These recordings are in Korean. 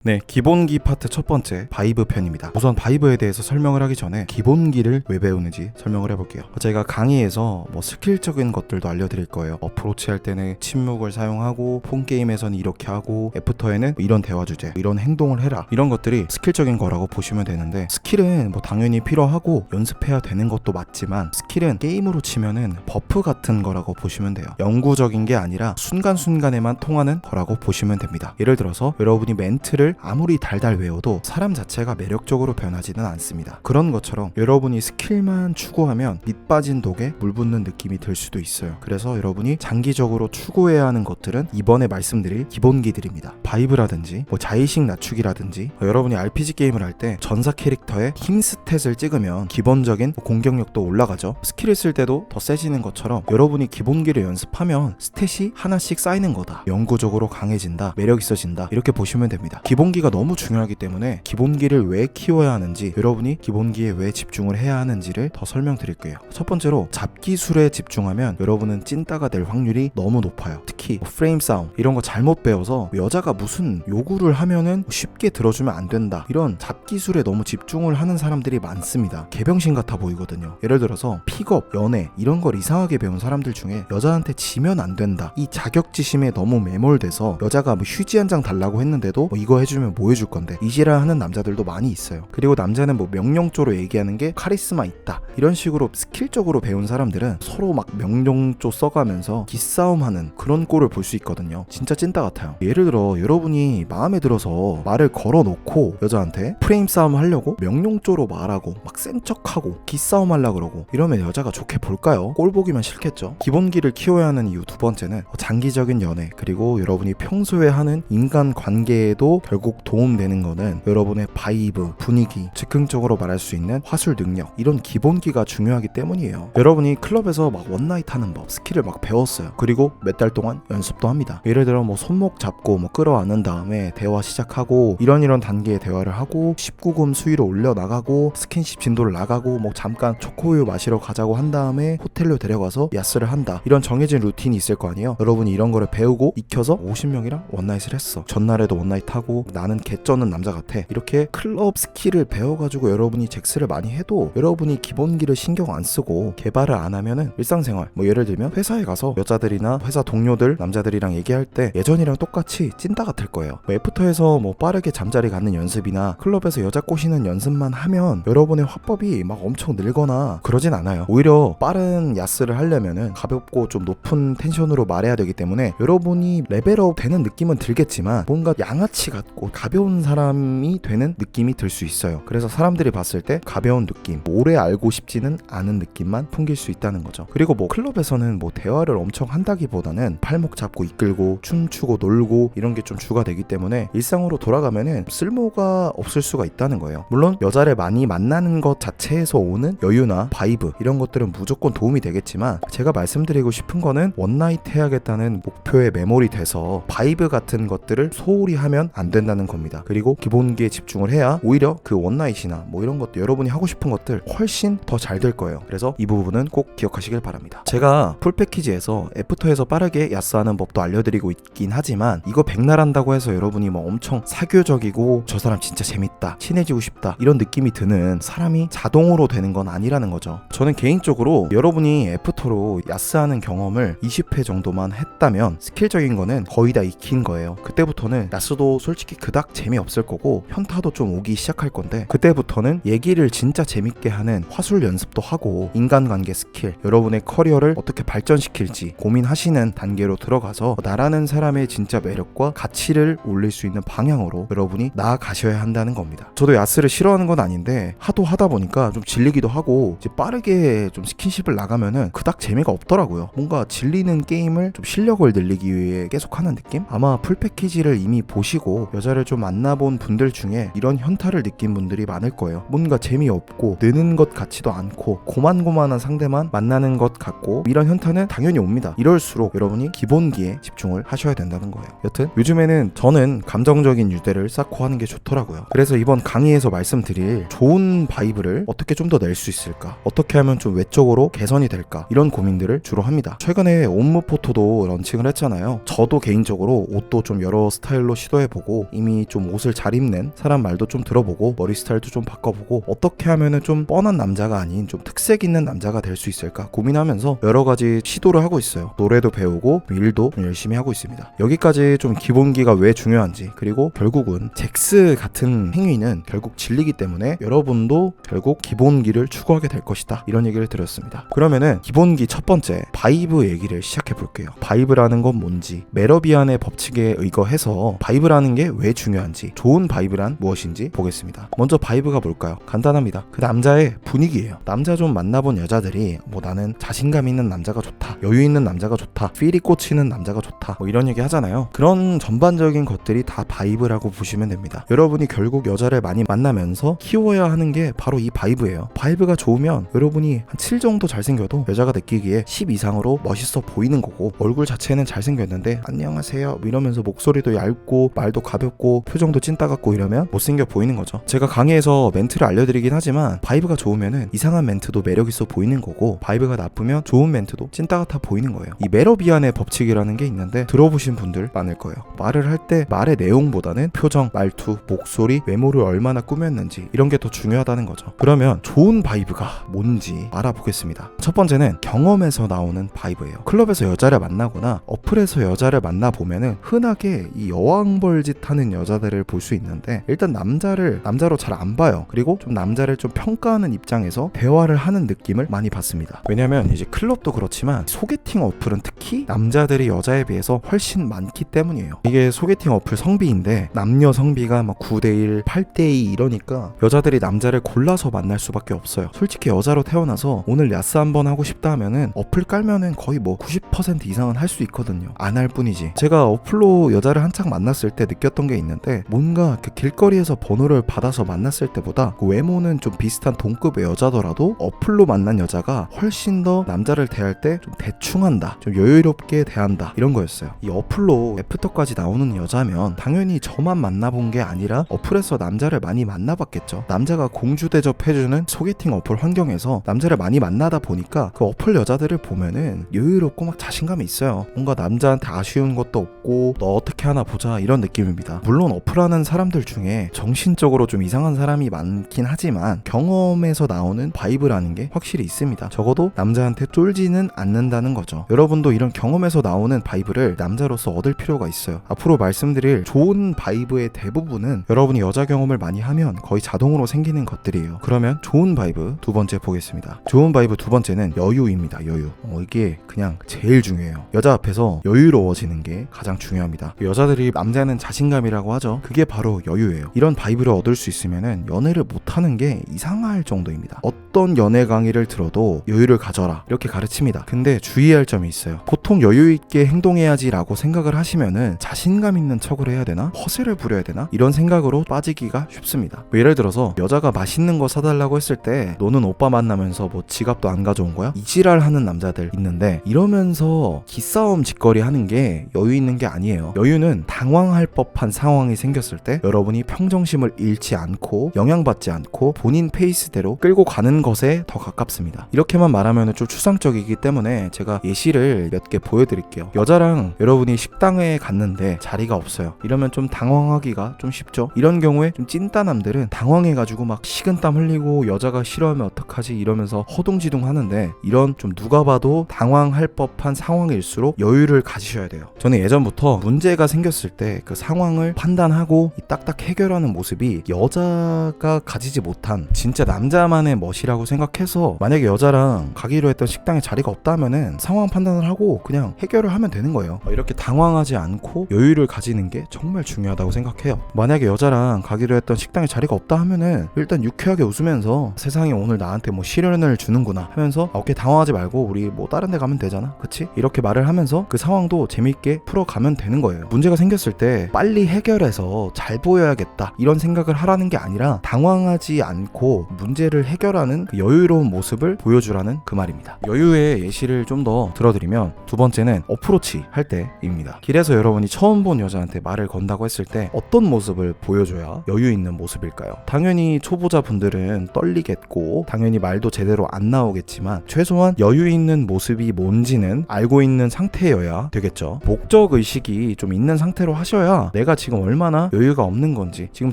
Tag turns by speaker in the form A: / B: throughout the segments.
A: 네, 기본기 파트 첫 번째 바이브 편입니다. 우선 바이브에 대해서 설명을 하기 전에 기본기를 왜 배우는지 설명을 해볼게요. 저희가 강의에서 스킬적인 것들도 알려드릴 거예요. 어프로치 할 때는 침묵을 사용하고 폰게임에서는 이렇게 하고 애프터에는 이런 대화 주제, 이런 행동을 해라, 이런 것들이 스킬적인 거라고 보시면 되는데, 스킬은 당연히 필요하고 연습해야 되는 것도 맞지만 스킬은 게임으로 치면은 버프 같은 거라고 보시면 돼요. 영구적인 게 아니라 순간순간에만 통하는 거라고 보시면 됩니다. 예를 들어서 여러분이 멘트를 아무리 달달 외워도 사람 자체가 매력적으로 변하지는 않습니다. 그런 것처럼 여러분이 스킬만 추구하면 밑 빠진 독에 물 붓는 느낌이 들 수도 있어요. 그래서 여러분이 장기적으로 추구해야 하는 것들은 이번에 말씀드릴 기본기들입니다. 바이브라든지 자의식 낮추기라든지, 여러분이 RPG 게임을 할 때 전사 캐릭터의 힘 스탯을 찍으면 기본적인 공격력도 올라가죠. 스킬을 쓸 때도 더 세지는 것처럼 여러분이 기본기를 연습하면 스탯이 하나씩 쌓이는 거다, 영구적으로 강해진다, 매력 있어진다, 이렇게 보시면 됩니다. 기본기가 너무 중요하기 때문에 기본기를 왜 키워야 하는지, 여러분이 기본기에 왜 집중을 해야 하는지를 더 설명드릴게요. 첫 번째로 잡기술에 집중하면 여러분은 찐따가 될 확률이 너무 높아요. 특히 프레임 싸움 이런 거 잘못 배워서 여자가 무슨 요구를 하면은 쉽게 들어주면 안 된다, 이런 잡기술에 너무 집중을 하는 사람들이 많습니다. 개병신 같아 보이거든요. 예를 들어서 픽업, 연애 이런 걸 이상하게 배운 사람들 중에 여자한테 지면 안 된다, 이 자격지심에 너무 매몰돼서 여자가 휴지 한 장 달라고 했는데도 이거 해주면 뭐 해줄 건데, 이지랄 하는 남자들도 많이 있어요. 그리고 남자는 명령조로 얘기하는 게 카리스마 있다, 이런 식으로 스킬적으로 배운 사람들은 서로 명령조 써가면서 기싸움하는 그런 꼴을 볼 수 있거든요. 진짜 찐따 같아요. 예를 들어 여러분이 마음에 들어서 말을 걸어놓고 여자한테 프레임 싸움 하려고 명령조로 말하고 센 척하고 기싸움 하려고 그러고, 이러면 여자가 좋게 볼까요? 꼴 보기만 싫겠죠. 기본기를 키워야 하는 이유 두 번째는 장기적인 연애, 그리고 여러분이 평소에 하는 인간관계에도 결국 도움되는 거는 여러분의 바이브, 분위기, 즉흥적으로 말할 수 있는 화술 능력, 이런 기본기가 중요하기 때문이에요. 여러분이 클럽에서 원나잇 하는 법, 스킬을 배웠어요. 그리고 몇 달 동안 연습도 합니다. 예를 들어 손목 잡고 끌어안은 다음에 대화 시작하고, 이런 단계의 대화를 하고 19금 수위로 올려나가고 스킨십 진도를 나가고 잠깐 초코우유 마시러 가자고 한 다음에 호텔로 데려가서 야스를 한다, 이런 정해진 루틴이 있을 거 아니에요. 여러분이 이런 거를 배우고 익혀서 50명이랑 원나잇을 했어. 전날에도 원나잇 하고 나는 개쩌는 남자 같아, 이렇게 클럽 스킬을 배워가지고 여러분이 잭스를 많이 해도 여러분이 기본기를 신경 안 쓰고 개발을 안 하면은 일상생활, 예를 들면 회사에 가서 여자들이나 회사 동료들, 남자들이랑 얘기할 때 예전이랑 똑같이 찐따 같을 거예요. 애프터에서 빠르게 잠자리 가는 연습이나 클럽에서 여자 꼬시는 연습만 하면 여러분의 화법이 엄청 늘거나 그러진 않아요. 오히려 빠른 야스를 하려면은 가볍고 좀 높은 텐션으로 말해야 되기 때문에 여러분이 레벨업 되는 느낌은 들겠지만 뭔가 양아치 같고 가벼운 사람이 되는 느낌이 들 수 있어요. 그래서 사람들이 봤을 때 가벼운 느낌, 오래 알고 싶지는 않은 느낌만 풍길 수 있다는 거죠. 그리고 클럽에서는 대화를 엄청 한다기보다는 팔목 잡고 이끌고 춤추고 놀고 이런 게 좀 주가 되기 때문에 일상으로 돌아가면은 쓸모가 없을 수가 있다는 거예요. 물론 여자를 많이 만나는 것 자체에서 오는 여유나 바이브, 이런 것들은 무조건 도움이 되겠지만, 제가 말씀드리고 싶은 거는 원나잇 해야겠다는 목표에 매몰이 돼서 바이브 같은 것들을 소홀히 하면 안 된다는 겁니다. 그리고 기본기에 집중을 해야 오히려 그 원나잇이나 이런 것들, 여러분이 하고 싶은 것들 훨씬 더 잘 될 거예요. 그래서 이 부분은 꼭 기억하시길 바랍니다. 제가 풀패키지에서 애프터에서 빠르게 야스하는 법도 알려드리고 있긴 하지만, 이거 백날 한다고 해서 여러분이 엄청 사교적이고 저 사람 진짜 재밌다, 친해지고 싶다, 이런 느낌이 드는 사람이 자동으로 되는 건 아니라는 거죠. 저는 개인적으로 여러분이 애프터로 야스하는 경험을 20회 정도만 했다면 스킬적인 거는 거의 다 익힌 거예요. 그때부터는 야스도 솔직히 그닥 재미없을 거고 현타도 좀 오기 시작할 건데, 그때부터는 얘기를 진짜 재밌게 하는 화술 연습도 하고 인간관계 스킬, 여러분의 커리어를 어떻게 발전시킬지 고민하시는 단계로 들어가서 나라는 사람의 진짜 매력과 가치를 올릴 수 있는 방향으로 여러분이 나아가셔야 한다는 겁니다. 저도 야스를 싫어하는 건 아닌데 하도 하다 보니까 좀 질리기도 하고, 이제 빠르게 좀 스킨십을 나가면은 그닥 재미가 없더라고요. 뭔가 질리는 게임을 좀 실력을 늘리기 위해 계속하는 느낌? 아마 풀패키지를 이미 보시고 여자를 좀 만나본 분들 중에 이런 현타를 느낀 분들이 많을 거예요. 뭔가 재미없고 느는 것 같지도 않고 고만고만한 상대만 만나는 것 같고, 이런 현타는 당연히 옵니다. 이럴수록 여러분이 기본기에 집중을 하셔야 된다는 거예요. 여튼 요즘에는 저는 감정적인 유대를 쌓고 하는 게 좋더라고요. 그래서 이번 강의에서 말씀드릴 좋은 바이브를 어떻게 좀 더 낼 수 있을까, 어떻게 하면 좀 외적으로 개선이 될까, 이런 고민들을 주로 합니다. 최근에 옴므 포토도 런칭을 했잖아요. 저도 개인적으로 옷도 좀 여러 스타일로 시도해보고 이미 좀 옷을 잘 입는 사람 말도 좀 들어보고 머리 스타일도 좀 바꿔보고 어떻게 하면은 좀 뻔한 남자가 아닌 좀 특색 있는 남자가 될 수 있을까 고민하면서 여러 가지 시도를 하고 있어요. 노래도 배우고 일도 열심히 하고 있습니다. 여기까지 좀 기본기가 왜 중요한지, 그리고 결국은 잭스 같은 행위는 결국 진리기 때문에 여러분도 결국 기본기를 추구하게 될 것이다, 이런 얘기를 드렸습니다. 그러면은 기본기 첫 번째 바이브 얘기를 시작해 볼게요. 바이브라는 건 뭔지, 메러비안의 법칙에 의거해서 바이브라는 게 왜 중요한지, 좋은 바이브란 무엇인지 보겠습니다. 먼저 바이브가 뭘까요? 간단합니다. 그 남자의 분위기예요. 남자 좀 만나본 여자들이 뭐 나는 자신감 있는 남자가 좋다, 여유 있는 남자가 좋다, 필이 꽂히는 남자가 좋다, 뭐 이런 얘기 하잖아요. 그런 전반적인 것들이 다 바이브라고 보시면 됩니다. 여러분이 결국 여자를 많이 만나면서 키워야 하는 게 바로 이 바이브예요. 바이브가 좋으면 여러분이 한 7 정도 잘생겨도 여자가 느끼기에 10 이상으로 멋있어 보이는 거고, 얼굴 자체는 잘생겼는데 안녕하세요 이러면서 목소리도 얇고 말도 가볍고 표정도 찐따 같고 이러면 못생겨 보이는 거죠. 제가 강의에서 멘트를 알려드리긴 하지만 바이브가 좋으면은 이상한 멘트도 매력 있어 보이는 거고, 바이브가 나쁘면 좋은 멘트도 찐따 같아 보이는 거예요. 이 메러비안의 법칙이라는 게 있는데 들어보신 분들 많을 거예요. 말을 할 때 말의 내용보다는 표정, 말투, 목소리, 외모를 얼마나 꾸몄는지 이런 게 더 중요하다는 거죠. 그러면 좋은 바이브가 뭔지 알아보겠습니다. 첫 번째는 경험에서 나오는 바이브예요. 클럽에서 여자를 만나거나 어플에서 여자를 만나보면은 흔하게 이 여왕벌짓 하는 여자들을 볼 수 있는데, 일단 남자를 남자로 잘 안 봐요. 그리고 좀 남자를 좀 평가하는 입장에서 대화를 하는 느낌을 많이 받습니다. 왜냐면 이제 클럽도 그렇지만 소개팅 어플은 특히 남자들이 여자에 비해서 훨씬 많기 때문이에요. 이게 소개팅 어플 성비인데 남녀 성비가 막 9대1, 8대2 이러니까 여자들이 남자를 골라서 만날 수밖에 없어요. 솔직히 여자로 태어나서 오늘 야스 한번 하고 싶다 하면은 어플 깔면은 거의 뭐 90% 이상은 할 수 있거든요. 안 할 뿐이지. 제가 어플로 여자를 한창 만났을 때 느꼈던 게 있는데, 뭔가 그 길거리에서 번호를 받아서 만났을 때보다 그 외모는 좀 비슷한 동급의 여자더라도 어플로 만난 여자가 훨씬 더 남자를 대할 때 좀 대충한다, 좀 여유롭게 대한다, 이런 거였어요. 이 어플로 애프터까지 나오는 여자면 당연히 저만 만나본 게 아니라 어플에서 남자를 많이 만나봤겠죠. 남자가 공주 대접해주는 소개팅 어플 환경에서 남자를 많이 만나다 보니까 그 어플 여자들을 보면은 여유롭고 막 자신감이 있어요. 뭔가 남자한테 아쉬운 것도 없고 너 어떻게 하나 보자, 이런 느낌입니다. 물론 어플하는 사람들 중에 정신적으로 좀 이상한 사람이 많긴 하지만 경험에서 나오는 바이브라는 게 확실히 있습니다. 적어도 남자한테 쫄지는 않는다는 거죠. 여러분도 이런 경험에서 나오는 바이브를 남자로서 얻을 필요가 있어요. 앞으로 말씀드릴 좋은 바이브의 대부분은 여러분이 여자 경험을 많이 하면 거의 자동으로 생기는 것들이에요. 그러면 좋은 바이브 두 번째 보겠습니다. 좋은 바이브 두 번째는 여유입니다. 여유. 이게 그냥 제일 중요해요. 여자 앞에서 여유로워지는 게 가장 중요합니다. 여자들이 남자는 자신감이라고 하죠. 그게 바로 여유예요. 이런 바이브를 얻을 수 있으면은 연애를 못하는 게 이상할 정도입니다. 어떤 연애 강의를 들어도 여유를 가져라 이렇게 가르칩니다. 근데 주의할 점이 있어요. 보통 여유 있게 행동해야지 라고 생각을 하시면은 자신감 있는 척을 해야 되나? 허세를 부려야 되나? 이런 생각으로 빠지기가 쉽습니다. 예를 들어서 여자가 맛있는 거 사달라고 했을 때 너는 오빠 만나면서 뭐 지갑도 안 가져온 거야? 이지랄 하는 남자들 있는데, 이러면서 기싸움 짓거리 하는 게 여유 있는 게 아니에요. 여유는 당황할 법한 상황이 생겼을 때 여러분이 평정심을 잃지 않고 영향받지 않고 본인 페이스대로 끌고 가는 것에 더 가깝습니다. 이렇게만 말하면 좀 추상적이기 때문에 제가 예시를 몇 개 보여드릴게요. 여자랑 여러분이 식당에 갔는데 자리가 없어요. 이러면 좀 당황하기가 좀 쉽죠. 이런 경우에 좀 찐따남들은 당황해가지고 막 식은땀 흘리고 여자가 싫어하면 어떡하지 이러면서 허둥지둥 하는데, 이런 좀 누가 봐도 당황할 법한 상황일수록 여유를 가지셔야 돼요. 저는 예전부터 문제가 생겼을 때 그 상황을 판단하고 딱딱 해결하는 모습이 여자가 가지지 못한 진짜 남자만의 멋이라고 생각해서, 만약에 여자랑 가기로 했던 식당에 자리가 없다면은 상황 판단을 하고 그냥 해결을 하면 되는 거예요. 이렇게 당황하지 않고 여유를 가지는 게 정말 중요하다고 생각해요. 만약에 여자랑 가기로 했던 식당에 자리가 없다 하면은 일단 유쾌하게 웃으면서 세상이 오늘 나한테 뭐 시련을 주는구나 하면서 오케이 당황하지 말고 우리 뭐 다른 데 가면 되잖아, 그치? 이렇게 말을 하면서 그 상황도 재밌게 풀어가면 되는 거예요. 문제가 생겼을 때 빨리 해결해서 잘 보여야겠다 이런 생각을 하라는 게 아니라, 당황하지 않고 문제를 해결하는 그 여유로운 모습을 보여주라는 그 말입니다. 여유의 예시를 좀 더 들어드리면, 두 번째는 어프로치 할 때입니다. 길에서 여러분이 처음 본 여자한테 말을 건다고 했을 때 어떤 모습을 보여줘야 여유 있는 모습일까요? 당연히 초보자분들은 떨리겠고 당연히 말도 제대로 안 나오겠지만 최소한 여유 있는 모습이 뭔지는 알고 있는 상태여야 되겠죠. 목적의식이 좀 있는 상태로 하셔야 내가 지금 얼마나 여유가 없는 건지, 지금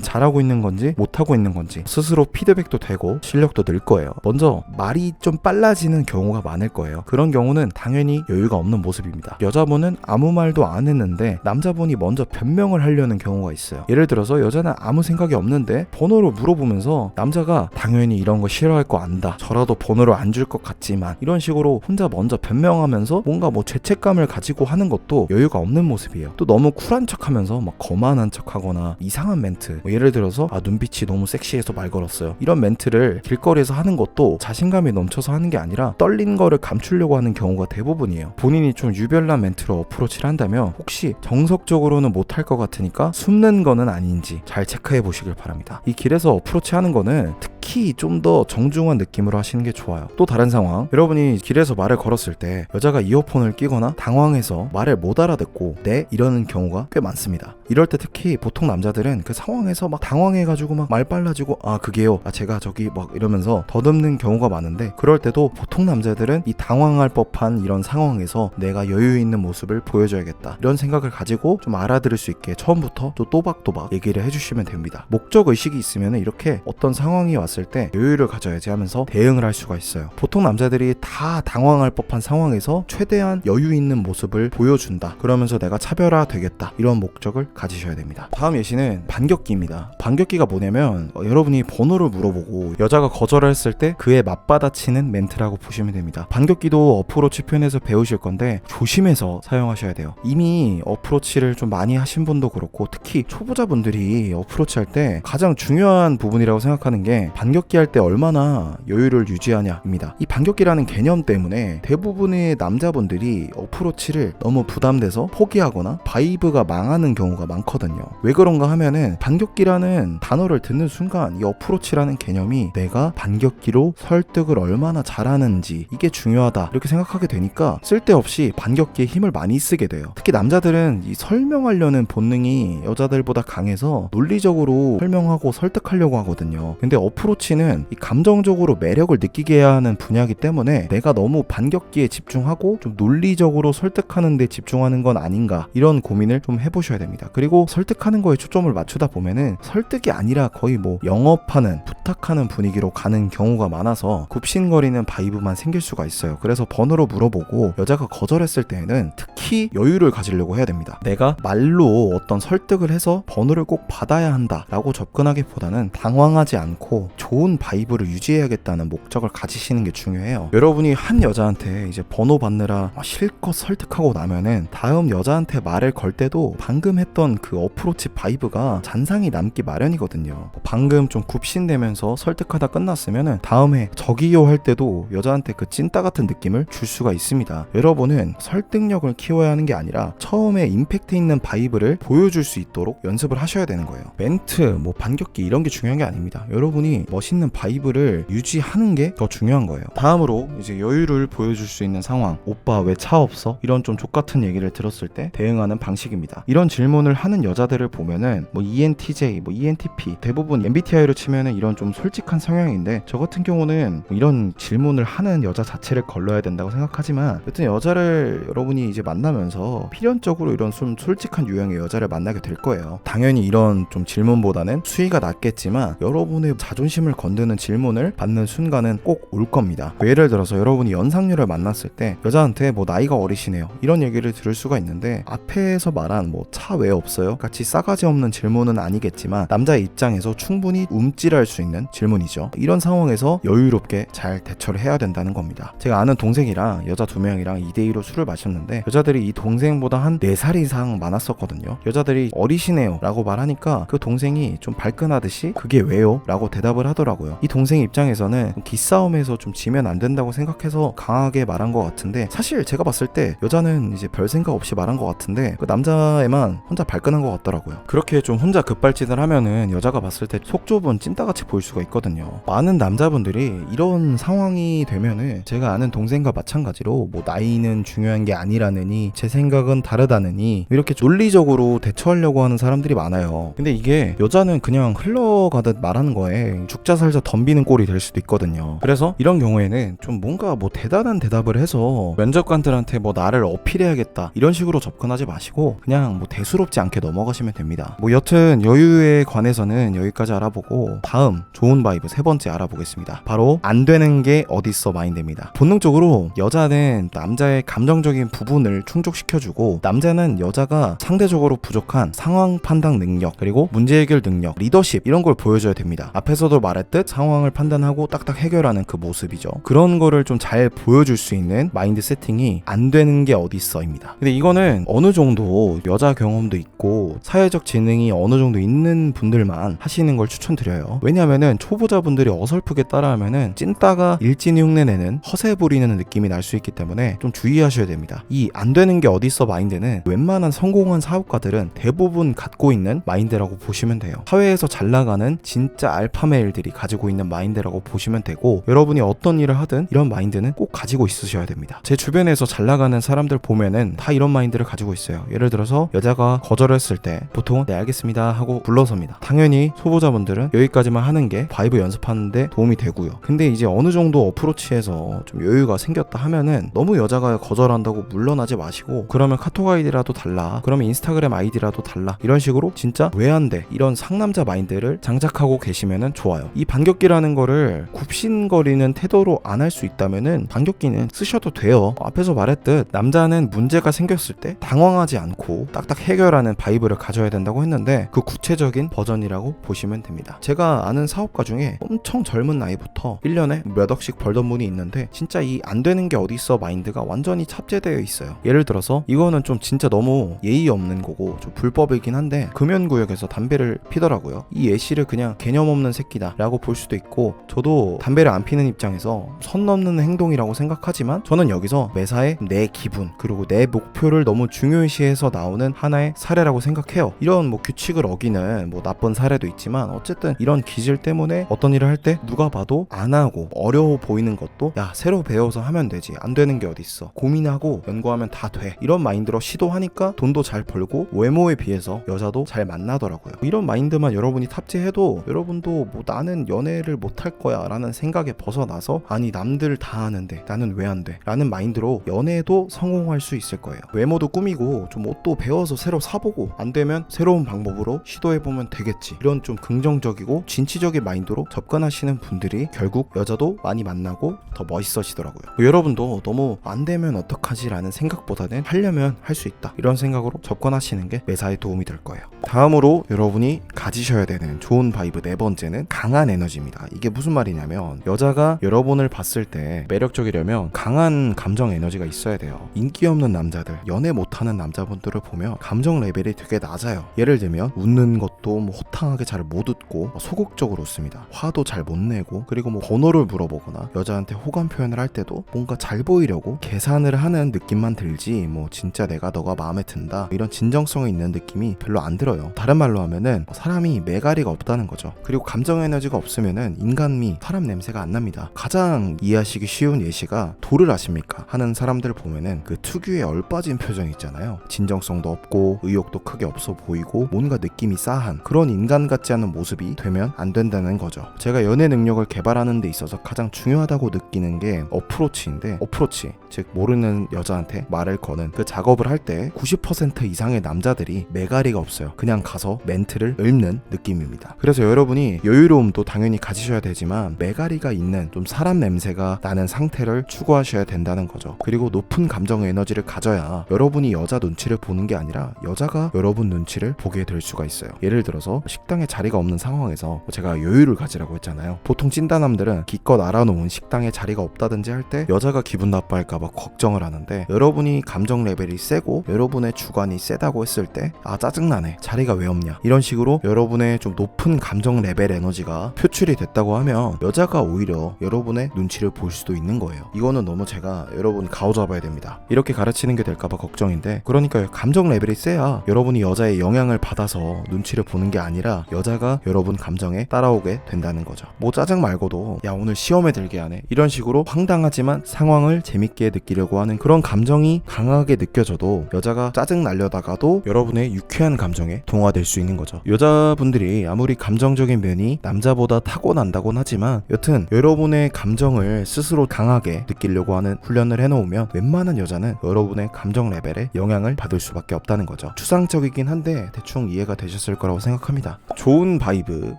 A: 잘하고 있는 건지 못하고 있는 건지 스스로 피드백도 되고 실력도 늘 거예요. 먼저 말이 좀 빨라지는 경우가 많을 거예요. 그런 경우는 당연히 여유가 없는 모습입니다. 여자분은 아무 말도 안 했는데 남자분이 먼저 변명을 하려는 경우가 있어요. 예를 들어서 여자는 아무 생각이 없는데 번호를 물어보면서 남자가 당연히 이런 거 싫어할 거 안다, 저라도 번호를 안 줄 것 같지만, 이런 식으로 혼자 먼저 변명하면서 뭔가 뭐 죄책감을 가지고 하는 것도 여유가 없는 모습이에요. 또 너무 쿨한 척하면서 막 거만한 척하거나 이상한 멘트, 뭐 예를 들어서 눈빛이 너무 섹시해서 말 걸었어요, 이런 멘트를 길거리에서 하는 것도 자신감이 넘쳐서 하는 게 아니라 떨린 거를 감추려고 하는 경우가 대부분이에요. 본인이 좀 유별난 멘트로 어프로치를 한다면 혹시 정석적으로는 못할 것 같으니까 숨는 거는 아닌지 잘 체크해 보시길 바랍니다. 이 길에서 어프로치 하는 거는 특히 좀 더 정중한 느낌으로 하시는 게 좋아요. 또 다른 상황, 여러분이 길에서 말을 걸었을 때 여자가 이어폰을 끼거나 당황해서 말을 못 알아듣고 네? 이러는 경우가 꽤 많습니다. 이럴 때 특히 보통 남자들은 그 상황에서 막 당황해가지고 막 말 빨라지고 그게요, 제가 저기 막 이러면서 더듬는 경우가 많은데, 그럴 때도 보통 남자들은 이 당황할 법한 이런 상황에서 내가 여유 있는 모습을 보여줘야겠다, 이런 생각을 가지고 좀 알아들을 수 있게 처음부터 또 또박또박 얘기를 해주시면 됩니다. 목적의식이 있으면 이렇게 어떤 상황이 왔을 때 여유를 가져야지 하면서 대응을 할 수가 있어요. 보통 남자들이 다 당황할 법한 상황에서 최대한 여유 있는 모습을 보여준다, 그러면서 내가 차별화 되겠다, 이런 목적을 가지셔야 됩니다. 다음 예시는 반격기입니다. 반격기가 뭐냐면 여러분이 번호를 물어보고 여자가 거절을 했을 때 그에 맞받아치는 멘트라고 보시면 됩니다. 반격기도 어프로치 표현에서 배우실 건데 조심해서 사용하셔야 돼요. 이미 어프로치를 좀 많이 하신 분도 그렇고 특히 초보자분들이 어프로치 할 때 가장 중요한 부분이라고 생각하는 게 반격기 할 때 얼마나 여유를 유지하냐입니다. 이 반격기라는 개념 때문에 대부분의 남자분들이 어프로치를 너무 부담돼서 포기하거나 바이브가 망하는 경우가 많거든요. 왜 그런가 하면은 반격기라는 단어를 듣는 순간 이 어프로치라는 개념이 내가 반격기로 설득을 얼마나 잘하는지, 이게 중요하다 이렇게 생각하게 되니까 쓸데없이 반격기에 힘을 많이 쓰게 돼요. 특히 남자들은 이 설명하려는 본능이 여자들보다 강해서 논리적으로 설명하고 설득하려고 하거든요. 근데 어프로치는 이 감정적으로 매력을 느끼게 해야 하는 분야이기 때문에 내가 너무 반격기에 집중하고 좀 논리적으로 설득하는 데 집중하는 건 아닌가, 이런 고민을 좀 해보셔야 됩니다. 그리고 설득하는 거에 초점을 맞추다 보면은 설득이 아니라 거의 뭐 영업하는, 부탁하는 분위기로 가는 경우가 많아서 굽신거리는 바이브만 생길 수가 있어요. 그래서 번호로 물어보고 여자가 거절했을 때에는 특히 여유를 가지려고 해야 됩니다. 내가 말로 어떤 설득을 해서 번호를 꼭 받아야 한다 라고 접근하기보다는 당황하지 않고 좋은 바이브를 유지해야겠다는 목적을 가지시는 게 중요해요. 여러분이 한 여자한테 이제 번호 받느라 실컷 설득하고 나면은 다음 여자한테 말을 걸 때도 방금 했던 그 어프로치 바이브가 잔상이 남기 마련이거든요. 방금 좀 굽신대면서 설득하다 끝났으면은 다음에 저기요 할 때도 여자한테 그 찐따 같은 느낌을 줄 수가 있습니다. 여러분은 설득력을 키워야 하는 게 아니라 처음에 임팩트 있는 바이브를 보여줄 수 있도록 연습을 하셔야 되는 거예요. 멘트, 반격기 이런 게 중요한 게 아닙니다. 여러분이 멋있는 바이브를 유지하는 게 더 중요한 거예요. 다음으로 이제 여유를 보여줄 수 있는 상황, 오빠 왜 차 없어? 이런 좀 족같은 얘기를 들었을 때 대응하는 방식입니다. 이런 질문을 하는 여자들을 보면은 ENTJ, ENTP, 대부분 MBTI로 치면은 이런 좀 솔직한 성향인데, 저 같은 경우는 이런 질문을 하는 여자 자체를 걸러야 된다고 생각하지만, 여튼 여자를 여러분이 이제 만나면서 필연적으로 이런 좀 솔직한 유형의 여자를 만나게 될 거예요. 당연히 이런 좀 질문보다는 수위가 낮겠지만 여러분의 자존심을 건드는 질문을 받는 순간은 꼭 올 겁니다. 예를 들어서 여러분이 연상녀를 만났을 때 여자한테 나이가 어리시네요 이런 얘기를 들을 수가 있는데, 앞에서 말한 차 왜 없어요? 같이 싸가지 없는 질문은 아니겠지만 남자의 입장에서 충분히 움찔할 수 있는 질문이죠. 이런 상황에서 여유롭게 잘 대처를 해야 된다는 겁니다. 제가 아는 동생이랑 여자 2명이랑 2대2로 술을 마셨는데 여자들이 이 동생보다 한 4살 이상 많았었거든요. 여자들이 어리시네요 라고 말하니까 그 동생이 좀 발끈하듯이 그게 왜요? 라고 대답을 하더라고요. 이 동생 입장에서는 기싸움에서 좀 지면 안 된다고 생각해서 강하게 말한 것 같은데, 사실 제가 봤을 때 여자는 이제 별 생각 없이 말한 것 같은데 그 남자애만 혼자 발끈한 것 같더라고요. 그렇게 좀 혼자 급발진을 하면은 여자가 봤을 때 속 좁은 찐따같이 보일 볼 수가 있거든요. 많은 남자분들이 이런 상황이 되면은 제가 아는 동생과 마찬가지로 뭐 나이는 중요한 게 아니라느니 제 생각은 다르다느니 이렇게 논리적으로 대처하려고 하는 사람들이 많아요. 근데 이게 여자는 그냥 흘러가듯 말하는 거에 죽자 살자 덤비는 꼴이 될 수도 있거든요. 그래서 이런 경우에는 좀 뭔가 뭐 대단한 대답을 해서 면접관들한테 뭐 나를 어필해야겠다 이런 식으로 접근하지 마시고 그냥 뭐 대수롭지 않게 넘어가시면 됩니다. 뭐 여튼 여유에 관해서는 여기까지 알아보고 다음 좋은 바이브 세 번째 알아보겠습니다. 바로 안 되는 게 어딨어 마인드입니다. 본능적으로 여자는 남자의 감정적인 부분을 충족시켜주고 남자는 여자가 상대적으로 부족한 상황 판단 능력 그리고 문제 해결 능력, 리더십 이런 걸 보여줘야 됩니다. 앞에서도 말했듯 상황을 판단하고 딱딱 해결하는 그 모습이죠. 그런 거를 좀 잘 보여줄 수 있는 마인드 세팅이 안 되는 게 어딨어입니다. 근데 이거는 어느 정도 여자 경험도 있고 사회적 지능이 어느 정도 있는 분들만 하시는 걸 추천드려요. 왜냐면은 초보자분들이 어설프게 따라하면은 찐따가 일진이 흉내내는 허세 부리는 느낌이 날 수 있기 때문에 좀 주의하셔야 됩니다. 이 안 되는 게 어딨어 마인드는 웬만한 성공한 사업가들은 대부분 갖고 있는 마인드라고 보시면 돼요. 사회에서 잘 나가는 진짜 알파메일들이 가지고 있는 마인드라고 보시면 되고 여러분이 어떤 일을 하든 이런 마인드는 꼭 가지고 있으셔야 됩니다. 제 주변에서 잘 나가는 사람들 보면은 다 이런 마인드를 가지고 있어요. 예를 들어서 여자가 거절을 했을 때 보통은 네 알겠습니다 하고 물러섭니다. 당연히 초보자분들은 여기까지만 하는 게 바이브 연습하는데 도움이 되고요. 근데 이제 어느 정도 어프로치에서 좀 여유가 생겼다 하면은 너무 여자가 거절한다고 물러나지 마시고 그러면 카톡 아이디라도 달라, 그러면 인스타그램 아이디라도 달라, 이런 식으로 진짜 왜 안 돼 이런 상남자 마인드를 장착하고 계시면은 좋아요. 이 반격기라는 거를 굽신거리는 태도로 안 할 수 있다면은 반격기는 쓰셔도 돼요. 앞에서 말했듯 남자는 문제가 생겼을 때 당황하지 않고 딱딱 해결하는 바이브를 가져야 된다고 했는데 그 구체적인 버전이라고 보시면 됩니다. 제가 아는 사업가 중에 엄청 젊은 나이부터 1년에 몇 억씩 벌던 분이 있는데 진짜 이 안 되는 게 어디 있어 마인드가 완전히 탑재되어 있어요. 예를 들어서 이거는 좀 진짜 너무 예의 없는 거고 좀 불법이긴 한데 금연구역에서 담배를 피더라고요. 이 애씨를 그냥 개념 없는 새끼다 라고 볼 수도 있고 저도 담배를 안 피는 입장에서 선 넘는 행동이라고 생각하지만 저는 여기서 매사에 내 기분 그리고 내 목표를 너무 중요시해서 나오는 하나의 사례라고 생각해요. 이런 뭐 규칙을 어기는 뭐 나쁜 사례도 있지만 어쨌든 이런 기질 때문에 어떤 일을 할 때 누가 봐도 안 하고 어려워 보이는 것도 야 새로 배워서 하면 되지 안 되는 게 어딨어 고민하고 연구하면 다 돼 이런 마인드로 시도하니까 돈도 잘 벌고 외모에 비해서 여자도 잘 만나더라고요. 이런 마인드만 여러분이 탑재해도 여러분도 뭐 나는 연애를 못할 거야 라는 생각에 벗어나서 아니 남들 다 하는데 나는 왜 안 돼 라는 마인드로 연애도 성공할 수 있을 거예요. 외모도 꾸미고 좀 옷도 배워서 새로 사보고 안 되면 새로운 방법으로 시도해보면 되겠지 이런 좀 긍정적이고 진취적인 마인드로 접근하시는 분들이 결국 여자도 많이 만나고 더 멋있어지더라고요. 여러분도 너무 안 되면 어떡하지 라는 생각보다는 하려면 할 수 있다 이런 생각으로 접근하시는 게 매사에 도움이 될 거예요. 다음으로 여러분이 가지셔야 되는 좋은 바이브 네 번째는 강한 에너지입니다. 이게 무슨 말이냐면 여자가 여러분을 봤을 때 매력적이려면 강한 감정 에너지가 있어야 돼요. 인기 없는 남자들, 연애 못하는 남자분들을 보면 감정 레벨이 되게 낮아요. 예를 들면 웃는 것도 뭐 호탕하게 잘 못 웃고 소극적으로 웃습니다. 화도 잘 못 내고 그리고 뭐 번호를 물어보거나 여자한테 호감 표현을 할 때도 뭔가 잘 보이려고 계산을 하는 느낌만 들지 뭐 진짜 내가 너가 마음에 든다 이런 진정성이 있는 느낌이 별로 안 들어요. 다른 말로 하면은 사람이 매가리가 없다는 거죠. 그리고 감정 에너지가 없으면은 인간미, 사람 냄새가 안 납니다. 가장 이해하시기 쉬운 예시가 돌을 아십니까? 하는 사람들 보면은 그 특유의 얼빠진 표정 있잖아요. 진정성도 없고 의욕도 크게 없어 보이고 뭔가 느낌이 싸한 그런 인간 같지 않은 모습이 되면 안 된다는 거죠. 제가 연애 능력을 개발하는 데 있어서 가장 중요하다고 느끼는 게 어프로치인데 어프로치, 즉 모르는 여자한테 말을 거는 그 작업을 할 때 90% 이상의 남자들이 매가리가 없어요. 그냥 가서 멘트를 읊는 느낌입니다. 그래서 여러분이 여유로움도 당연히 가지셔야 되지만 매가리가 있는 좀 사람 냄새가 나는 상태를 추구하셔야 된다는 거죠. 그리고 높은 감정 에너지를 가져야 여러분이 여자 눈치를 보는 게 아니라 여자가 여러분 눈치를 보게 될 수가 있어요. 예를 들어서 식당에 자리가 없는 상황에서 제가 여유를 가지라고 했잖아요. 보통 찐따남들은 기껏 알아놓은 식당에 자리가 없다든지 할 때 여자가 기분 나빠할까봐 걱정을 하는데 여러분이 감정 레벨이 세고 여러분의 주관이 세다고 했을 때 아 짜증나네 자리가 왜 없냐 이런 식으로 여러분의 좀 높은 감정 레벨 에너지가 표출이 됐다고 하면 여자가 오히려 여러분의 눈치를 볼 수도 있는 거예요. 이거는 너무 제가 여러분 가오잡아야 됩니다. 이렇게 가르치는 게 될까봐 걱정인데 그러니까 감정 레벨이 세야 여러분이 여자의 영향을 받아서 눈치를 보는 게 아니라 여자가 여러분 감정에 따라오게 올라오게 된다는 거죠. 뭐 짜증 말고도 야 오늘 시험에 들게 하네 이런 식으로 황당하지만 상황을 재밌게 느끼려고 하는 그런 감정이 강하게 느껴져도 여자가 짜증 날려다가도 여러분의 유쾌한 감정에 동화될 수 있는 거죠. 여자분들이 아무리 감정적인 면이 남자보다 타고난다곤 하지만 여튼 여러분의 감정을 스스로 강하게 느끼려고 하는 훈련을 해놓으면 웬만한 여자는 여러분의 감정 레벨에 영향을 받을 수밖에 없다는 거죠. 추상적이긴 한데 대충 이해가 되셨을 거라고 생각합니다. 좋은 바이브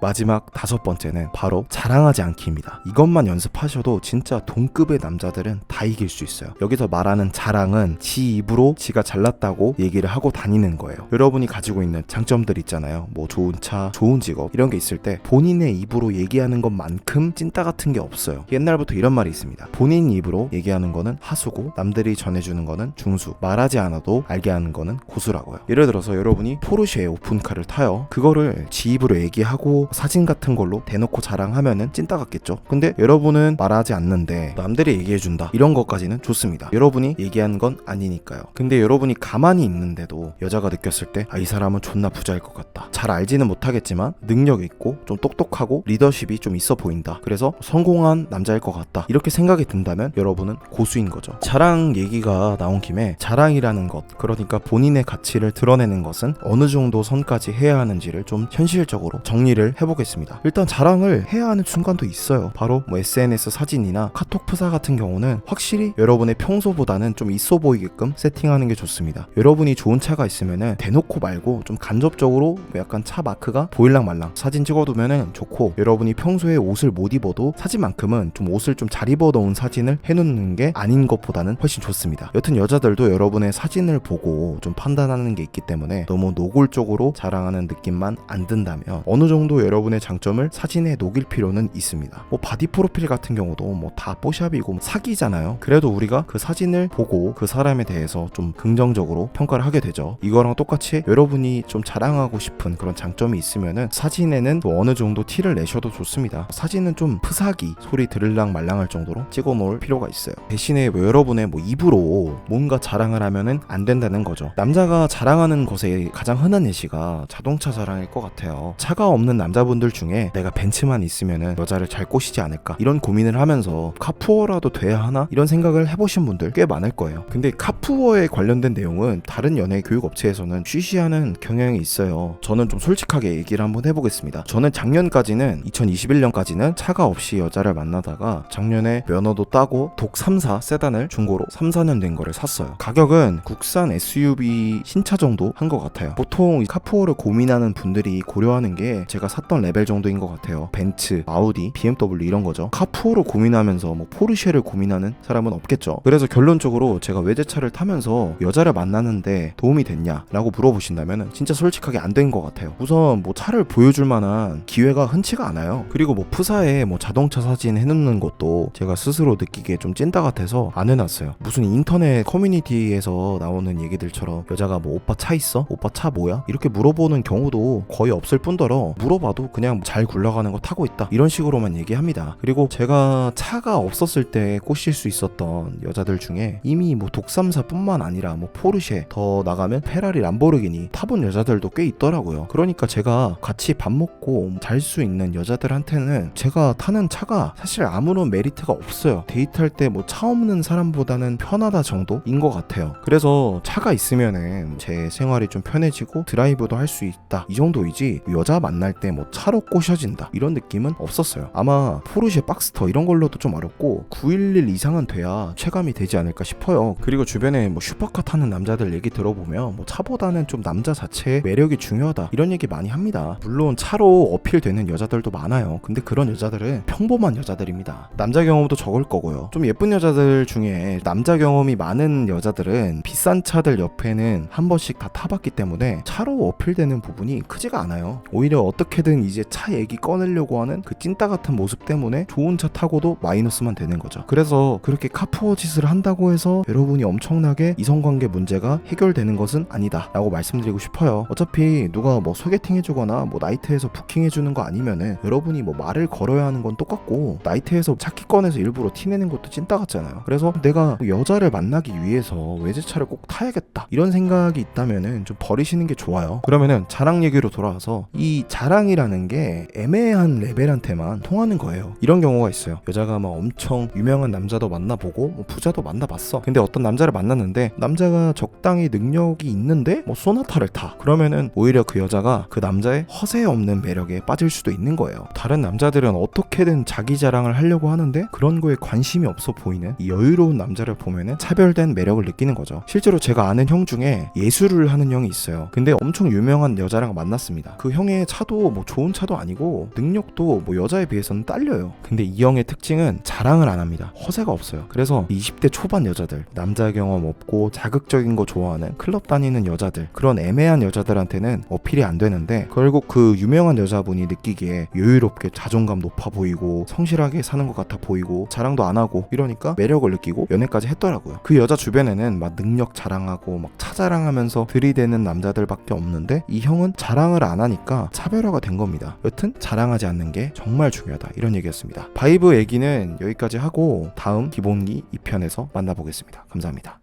A: 마지막 5번째는 바로 자랑하지 않기입니다. 이것만 연습하셔도 진짜 동급의 남자들은 다 이길 수 있어요. 여기서 말하는 자랑은 지 입으로 지가 잘났다고 얘기를 하고 다니는 거예요. 여러분이 가지고 있는 장점들 있잖아요. 뭐 좋은 차, 좋은 직업 이런 게 있을 때 본인의 입으로 얘기하는 것만큼 찐따 같은 게 없어요. 옛날부터 이런 말이 있습니다. 본인 입으로 얘기하는 거는 하수고 남들이 전해주는 거는 중수, 말하지 않아도 알게 하는 거는 고수라고요. 예를 들어서 여러분이 포르쉐 오픈카를 타요. 그거를 지 입으로 얘기하고 사진 같은 걸로 대놓고 자랑하면은 찐따 같겠죠. 근데 여러분은 말하지 않는데 남들이 얘기해준다 이런 것까지는 좋습니다. 여러분이 얘기한 건 아니니까요. 근데 여러분이 가만히 있는데도 여자가 느꼈을 때 이 사람은 존나 부자일 것 같다. 잘 알지는 못하겠지만 능력 있고 좀 똑똑하고 리더십이 좀 있어 보인다. 그래서 성공한 남자일 것 같다. 이렇게 생각이 든다면 여러분은 고수인 거죠. 자랑 얘기가 나온 김에 자랑이라는 것, 그러니까 본인의 가치를 드러내는 것은 어느 정도 선까지 해야 하는지를 좀 현실적으로 정리를 해보겠습니다. 일단 자랑을 해야 하는 순간도 있어요. 바로 뭐 SNS 사진이나 카톡 프사 같은 경우는 확실히 여러분의 평소보다는 좀 있어 보이게끔 세팅하는 게 좋습니다. 여러분이 좋은 차가 있으면은 대놓고 말고 좀 간접적으로 약간 차 마크가 보일랑 말랑 사진 찍어두면은 좋고, 여러분이 평소에 옷을 못 입어도 사진만큼은 좀 옷을 좀 잘 입어 놓은 사진을 해놓는 게 아닌 것보다는 훨씬 좋습니다. 여튼 여자들도 여러분의 사진을 보고 좀 판단하는 게 있기 때문에 너무 노골적으로 자랑하는 느낌만 안 든다면 어느 정도 여러분의 장점을 사진에 녹일 필요는 있습니다. 뭐 바디 프로필 같은 경우도 뭐 다 뽀샵이고 사기잖아요. 그래도 우리가 그 사진을 보고 그 사람에 대해서 좀 긍정적으로 평가를 하게 되죠. 이거랑 똑같이 여러분이 좀 자랑하고 싶은 그런 장점이 있으면은 사진에는 또 어느 정도 티를 내셔도 좋습니다. 사진은 좀 프사기 소리 들을랑 말랑할 정도로 찍어 놓을 필요가 있어요. 대신에 뭐 여러분의 뭐 입으로 뭔가 자랑을 하면은 안 된다는 거죠. 남자가 자랑하는 것에 가장 흔한 예시가 자동차 자랑일 것 같아요. 차가 없는 남자분들 중에 내가 벤츠만 있으면은 여자를 잘 꼬시지 않을까 이런 고민을 하면서 카푸어라도 돼야 하나 이런 생각을 해보신 분들 꽤 많을 거예요. 근데 카푸어에 관련된 내용은 다른 연예 교육 업체에서는 쉬쉬하는 경향이 있어요. 저는 좀 솔직하게 얘기를 한번 해보겠습니다. 저는 작년까지는 2021년까지는 차가 없이 여자를 만나다가 작년에 면허도 따고 독 3사 세단을 중고로 3, 4년 된 거를 샀어요. 가격은 국산 SUV 신차 정도 한 것 같아요. 보통 카푸어를 고민하는 분들이 고려하는 게 제가 샀던 레벨 정도인 것 같아요. 벤츠, 아우디, BMW 이런 거죠. 카푸어를 고민하면서 뭐 포르쉐를 고민하는 사람은 없겠죠. 그래서 결론적으로 제가 외제차를 타면서 여자를 만나는데 도움이 됐냐라고 물어보신다면 진짜 솔직하게 안 된 것 같아요. 우선 뭐 차를 보여줄 만한 기회가 흔치가 않아요. 그리고 뭐 푸사에 뭐 자동차 사진 해놓는 것도 제가 스스로 느끼기에 좀 찐따 같아서 안 해놨어요. 무슨 인터넷 커뮤니티에서 나오는 얘기들처럼 여자가 뭐 오빠 차 있어? 오빠 차 뭐야? 이렇게 물어보는 경우도 거의 없을 뿐더러 물어봐도 그냥 잘 굴러가는 거 타고 있다 이런 식으로만 얘기합니다. 그리고 제가 차가 없었을 때 꼬실 수 있었던 여자들 중에 이미 뭐 독삼사 뿐만 아니라 뭐 포르쉐 더 나가면 페라리, 람보르기니 타본 여자들도 꽤 있더라고요. 그러니까 제가 같이 밥 먹고 잘 수 있는 여자들한테는 제가 타는 차가 사실 아무런 메리트가 없어요. 데이트할 때 뭐 차 없는 사람보다는 편하다 정도인 것 같아요. 그래서 차가 있으면은 제 생활이 좀 편해지고 드라이브도 할 수 있다 이 정도이지 여자 만날 때 뭐 차로 꼬셔진다 이런 느낌은 없었어요. 아마 포르쉐 박스터 이런 걸로도 좀 어렵고 911 이상은 돼야 체감이 되지 않을까 싶어요. 그리고 주변에 뭐 슈퍼카 타는 남자들 얘기 들어보면 뭐 차보다는 좀 남자 자체의 매력이 중요하다 이런 얘기 많이 합니다. 물론 차로 어필되는 여자들도 많아요. 근데 그런 여자들은 평범한 여자들입니다. 남자 경험도 적을 거고요. 좀 예쁜 여자들 중에 남자 경험이 많은 여자들은 비싼 차들 옆에는 한 번씩 다 타봤기 때문에 차로 어필되는 부분이 크지가 않아요. 오히려 어떻게든 이제 차 얘기 꺼내려고 하는 그 찐따 같은 모습 때문에 좋은 차 타고도 마이너스만 되는 거죠. 그래서 그렇게 카푸어 짓을 한다고 해서 여러분이 엄청나게 이성관계 문제가 해결되는 것은 아니다 라고 말씀드리고 싶어요. 어차피 누가 뭐 소개팅 해주거나 뭐 나이트에서 부킹 해주는 거 아니면은 여러분이 뭐 말을 걸어야 하는 건 똑같고 나이트에서 차키 꺼내서 일부러 티내는 것도 찐따 같잖아요. 그래서 내가 여자를 만나기 위해서 외제차를 꼭 타야겠다 이런 생각이 있다면은 좀 버리시는 게 좋아요. 그러면은 자랑 얘기로 돌아와서 이 자랑이라는 게 중에 애매한 레벨한테만 통하는 거예요. 이런 경우가 있어요. 여자가 막 엄청 유명한 남자도 만나보고 뭐 부자도 만나봤어. 근데 어떤 남자를 만났는데 남자가 적당히 능력이 있는데 뭐 소나타를 타. 그러면은 오히려 그 여자가 그 남자의 허세 없는 매력에 빠질 수도 있는 거예요. 다른 남자들은 어떻게든 자기 자랑을 하려고 하는데 그런 거에 관심이 없어 보이는 이 여유로운 남자를 보면은 차별된 매력을 느끼는 거죠. 실제로 제가 아는 형 중에 예술을 하는 형이 있어요. 근데 엄청 유명한 여자랑 만났습니다. 그 형의 차도 뭐 좋은 차도 아니고 능력도 뭐 여자에 비해서는 딸려요. 근데 이 형의 특징은 자랑을 안 합니다. 허세가 없어요. 그래서 20대 초반 여자들, 남자 경험 없고 자극적인 거 좋아하는 클럽 다니는 여자들, 그런 애매한 여자들한테는 어필이 안 되는데 결국 그 유명한 여자분이 느끼기에 여유롭게 자존감 높아 보이고 성실하게 사는 것 같아 보이고 자랑도 안 하고 이러니까 매력을 느끼고 연애까지 했더라고요. 그 여자 주변에는 막 능력 자랑하고 막 차 자랑하면서 들이대는 남자들밖에 없는데 이 형은 자랑을 안 하니까 차별화가 된 겁니다. 여튼 자랑하지 않는 게 정말 중요하다, 이런 얘기였습니다. 바이브 얘기는 여기까지 하고 다음 기본기 2편에서 만나보겠습니다. 감사합니다.